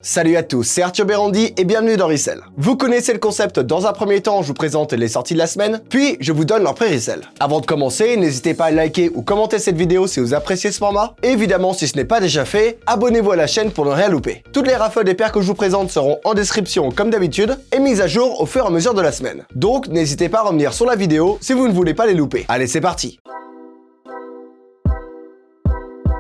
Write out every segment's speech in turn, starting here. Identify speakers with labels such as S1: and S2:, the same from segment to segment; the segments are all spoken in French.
S1: Salut à tous, c'est Arthur Berandi et bienvenue dans Resell. Vous connaissez le concept, dans un premier temps, je vous présente les sorties de la semaine, puis je vous donne leur pré-resell. Avant de commencer, n'hésitez pas à liker ou commenter cette vidéo si vous appréciez ce format. Et évidemment, si ce n'est pas déjà fait, abonnez-vous à la chaîne pour ne rien louper. Toutes les rafales des paires que je vous présente seront en description comme d'habitude et mises à jour au fur et à mesure de la semaine. Donc n'hésitez pas à revenir sur la vidéo si vous ne voulez pas les louper. Allez, c'est parti!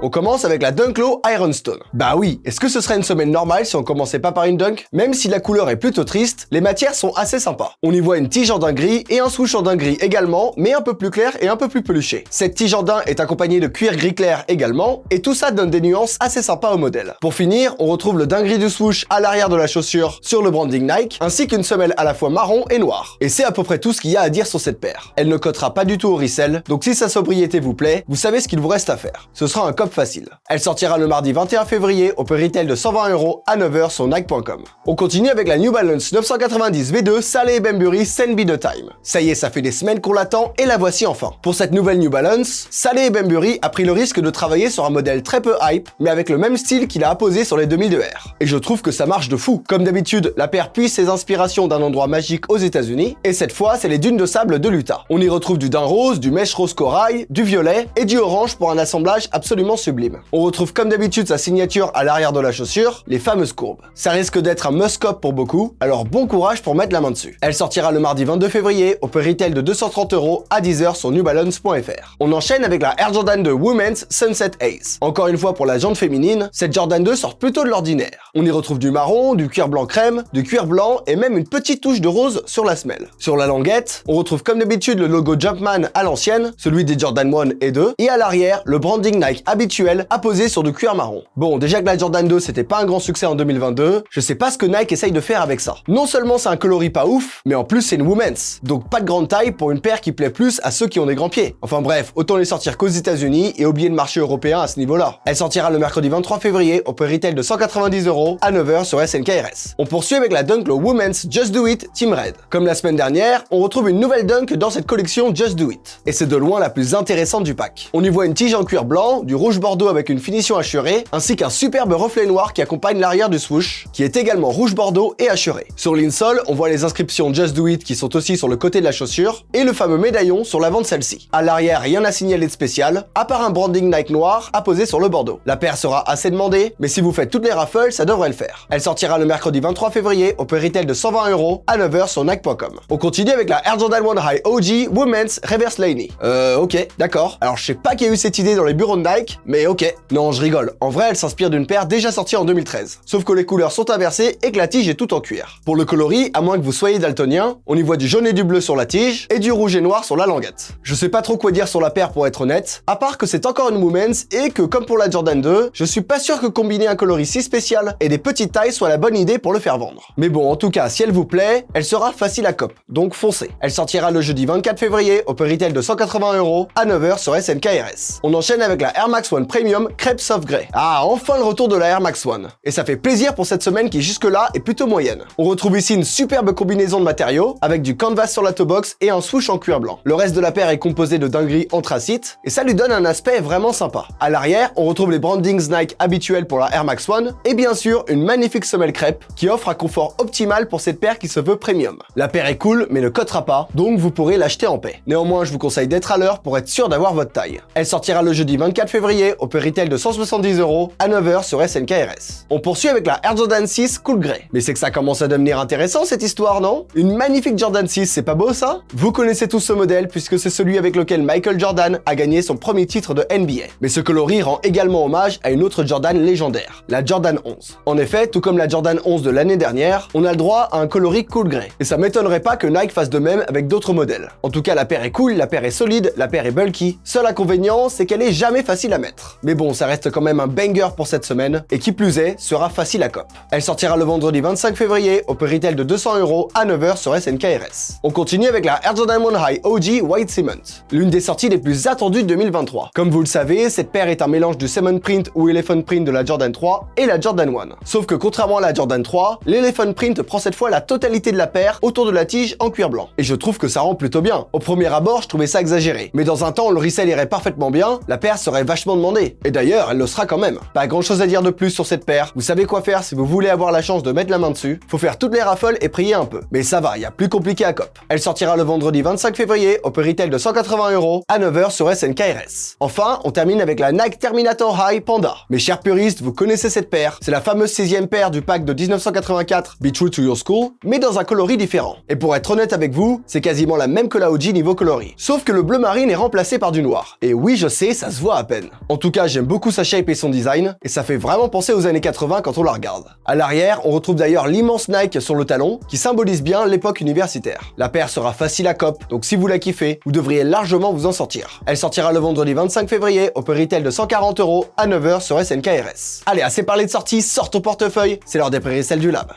S1: On commence avec la Dunk Low Ironstone. Bah oui, est-ce que ce serait une semaine normale si on commençait pas par une Dunk? Même si la couleur est plutôt triste, les matières sont assez sympas. On y voit une tige en daim gris et un swoosh en daim gris également, mais un peu plus clair et un peu plus peluché. Cette tige en daim est accompagnée de cuir gris clair également, et tout ça donne des nuances assez sympas au modèle. Pour finir, on retrouve le daim gris du swoosh à l'arrière de la chaussure sur le branding Nike, ainsi qu'une semelle à la fois marron et noire. Et c'est à peu près tout ce qu'il y a à dire sur cette paire. Elle ne cotera pas du tout au resell, donc si sa sobriété vous plaît, vous savez ce qu'il vous reste à faire. Ce sera un cop facile. Elle sortira le mardi 21 février au prix retail de 120 € à 9h sur Nike.com. On continue avec la New Balance 990 V2 Saleh Bembury Send Be The Time. Ça y est, ça fait des semaines qu'on l'attend et la voici enfin. Pour cette nouvelle New Balance, Saleh Bembury a pris le risque de travailler sur un modèle très peu hype, mais avec le même style qu'il a apposé sur les 2002R. Et je trouve que ça marche de fou. Comme d'habitude, la paire puise ses inspirations d'un endroit magique aux États-Unis, et cette fois, c'est les dunes de sable de l'Utah. On y retrouve du daim rose, du mèche rose corail, du violet et du orange pour un assemblage absolument sublime. On retrouve comme d'habitude sa signature à l'arrière de la chaussure, les fameuses courbes. Ça risque d'être un must-cop pour beaucoup, alors bon courage pour mettre la main dessus. Elle sortira le mardi 22 février au prix retail de 230 € à 10h sur newbalance.fr. On enchaîne avec la Air Jordan 2 Women's Sunset Ace. Encore une fois pour la jante féminine, cette Jordan 2 sort plutôt de l'ordinaire. On y retrouve du marron, du cuir blanc crème, du cuir blanc et même une petite touche de rose sur la semelle. Sur la languette, on retrouve comme d'habitude le logo Jumpman à l'ancienne, celui des Jordan 1 et 2, et à l'arrière, le branding Nike habituel apposé sur du cuir marron. Bon, déjà que la Jordan 2 c'était pas un grand succès en 2022, je sais pas ce que Nike essaye de faire avec ça. Non seulement c'est un coloris pas ouf, mais en plus c'est une women's, donc pas de grande taille pour une paire qui plaît plus à ceux qui ont des grands pieds. Enfin bref, autant les sortir qu'aux États-Unis et oublier le marché européen à ce niveau-là. Elle sortira le mercredi 23 février au prix retail de 190 € à 9h sur SNKRS. On poursuit avec la Dunk Low Women's Just Do It Team Red. Comme la semaine dernière, on retrouve une nouvelle Dunk dans cette collection Just Do It. Et c'est de loin la plus intéressante du pack. On y voit une tige en cuir blanc, du rouge bordeaux avec une finition hachurée, ainsi qu'un superbe reflet noir qui accompagne l'arrière du swoosh, qui est également rouge bordeaux et hachuré. Sur l'insole, on voit les inscriptions Just Do It qui sont aussi sur le côté de la chaussure, et le fameux médaillon sur l'avant de celle-ci. À l'arrière, rien à signaler de spécial, à part un branding Nike noir apposé sur le bordeaux. La paire sera assez demandée, mais si vous faites toutes les raffles, ça devrait le faire. Elle sortira le mercredi 23 février au prix retail de 120 € à 9h sur Nike.com. On continue avec la Air Jordan 1 High OG Women's Reverse Laney. Ok, d'accord. Alors je sais pas qui a eu cette idée dans les bureaux de Nike, mais ok. Non, je rigole. En vrai, elle s'inspire d'une paire déjà sortie en 2013. Sauf que les couleurs sont inversées et que la tige est toute en cuir. Pour le coloris, à moins que vous soyez daltonien, on y voit du jaune et du bleu sur la tige et du rouge et noir sur la languette. Je sais pas trop quoi dire sur la paire pour être honnête, à part que c'est encore une women's et que comme pour la Jordan 2, je suis pas sûr que combiner un coloris si spécial et des petites tailles soit la bonne idée pour le faire vendre. Mais bon, en tout cas, si elle vous plaît, elle sera facile à cop, donc foncez. Elle sortira le jeudi 24 février au prix retail de 180 € à 9h sur SNKRS. On enchaîne avec la Air Max 1 Premium Crêpe Soft Grey. Ah, enfin le retour de la Air Max 1. Et ça fait plaisir pour cette semaine qui jusque-là est plutôt moyenne. On retrouve ici une superbe combinaison de matériaux avec du canvas sur la toe box et un swoosh en cuir blanc. Le reste de la paire est composé de daim gris anthracite et ça lui donne un aspect vraiment sympa. À l'arrière, on retrouve les brandings Nike habituels pour la Air Max 1 et bien sûr une magnifique semelle crêpe qui offre un confort optimal pour cette paire qui se veut premium. La paire est cool mais ne cotera pas, donc vous pourrez l'acheter en paix. Néanmoins, je vous conseille d'être à l'heure pour être sûr d'avoir votre taille. Elle sortira le jeudi 24 février au prix retail de 170 € à 9h sur SNKRS. On poursuit avec la Air Jordan 6 Cool Grey. Mais c'est que ça commence à devenir intéressant cette histoire, non? Une magnifique Jordan 6, c'est pas beau ça? Vous connaissez tous ce modèle puisque c'est celui avec lequel Michael Jordan a gagné son premier titre de NBA. Mais ce coloris rend également hommage à une autre Jordan légendaire, la Jordan 11. En effet, tout comme la Jordan 11 de l'année dernière, on a le droit à un coloris Cool Grey. Et ça m'étonnerait pas que Nike fasse de même avec d'autres modèles. En tout cas, la paire est cool, la paire est solide, la paire est bulky. Seul inconvénient, c'est qu'elle est jamais facile à mettre. Mais bon, ça reste quand même un banger pour cette semaine, et qui plus est, sera facile à cop. Elle sortira le vendredi 25 février au prix retail de 200 € à 9h sur SNKRS. On continue avec la Air Jordan 1 High OG White Cement, l'une des sorties les plus attendues de 2023. Comme vous le savez, cette paire est un mélange du Cement Print ou Elephant Print de la Jordan 3 et la Jordan 1. Sauf que contrairement à la Jordan 3, l'Elephant Print prend cette fois la totalité de la paire autour de la tige en cuir blanc. Et je trouve que ça rend plutôt bien. Au premier abord, je trouvais ça exagéré. Mais dans un temps, le resell irait parfaitement bien, la paire serait vachement demandée. Et d'ailleurs, elle le sera quand même. Pas grand chose à dire de plus sur cette paire. Vous savez quoi faire si vous voulez avoir la chance de mettre la main dessus. Faut faire toutes les raffles et prier un peu. Mais ça va, y a plus compliqué à cop. Elle sortira le vendredi 25 février au prix retail de 180 € à 9h sur SNKRS. Enfin, on termine avec la Nike Terminator High Panda. Mes chers puristes, vous connaissez cette paire. C'est la fameuse 6e paire du pack de 1984 Be True to Your School, mais dans un coloris différent. Et pour être honnête avec vous, c'est quasiment la même que la OG niveau coloris. Sauf que le bleu marine est remplacé par du noir. Et oui, je sais, ça se voit à peine. En tout cas, j'aime beaucoup sa shape et son design, et ça fait vraiment penser aux années 80 quand on la regarde. À l'arrière, on retrouve d'ailleurs l'immense Nike sur le talon, qui symbolise bien l'époque universitaire. La paire sera facile à cop, donc si vous la kiffez, vous devriez largement vous en sortir. Elle sortira le vendredi 25 février au prix retail de 140 € à 9h sur SNKRS. Allez, assez parlé de sortie, sort ton portefeuille, c'est l'heure des prix resell du lab.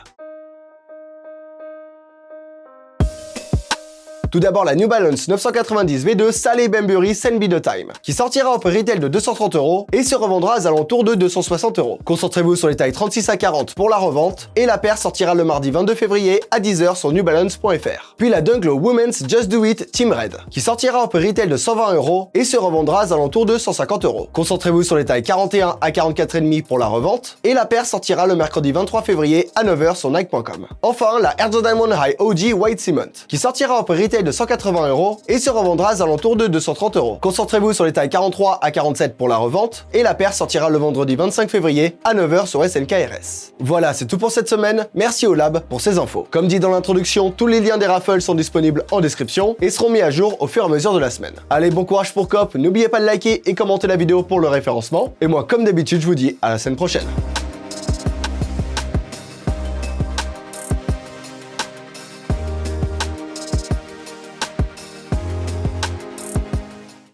S1: Tout d'abord la New Balance 990 V2 Salé Bembury Send Me the Time, qui sortira au prix retail de 230 € et se revendra aux alentours de 260 €. Concentrez-vous sur les tailles 36 à 40 pour la revente, et la paire sortira le mardi 22 février à 10h sur newbalance.fr. Puis la Dunk Low Women's Just Do It Team Red, qui sortira au prix retail de 120 € et se revendra aux alentours de 150 €. Concentrez-vous sur les tailles 41 à 44,5 pour la revente, et la paire sortira le mercredi 23 février à 9h sur Nike.com. Enfin, la Air Jordan Diamond High OG White Cement, qui sortira au prix retail de 180 € et se revendra aux alentours de 230 €. Concentrez-vous sur les tailles 43 à 47 pour la revente, et la paire sortira le vendredi 25 février à 9h sur SNKRS. Voilà, c'est tout pour cette semaine. Merci au Lab pour ces infos. Comme dit dans l'introduction, tous les liens des raffles sont disponibles en description et seront mis à jour au fur et à mesure de la semaine. Allez, bon courage pour Cop, n'oubliez pas de liker et commenter la vidéo pour le référencement. Et moi, comme d'habitude, je vous dis à la semaine prochaine.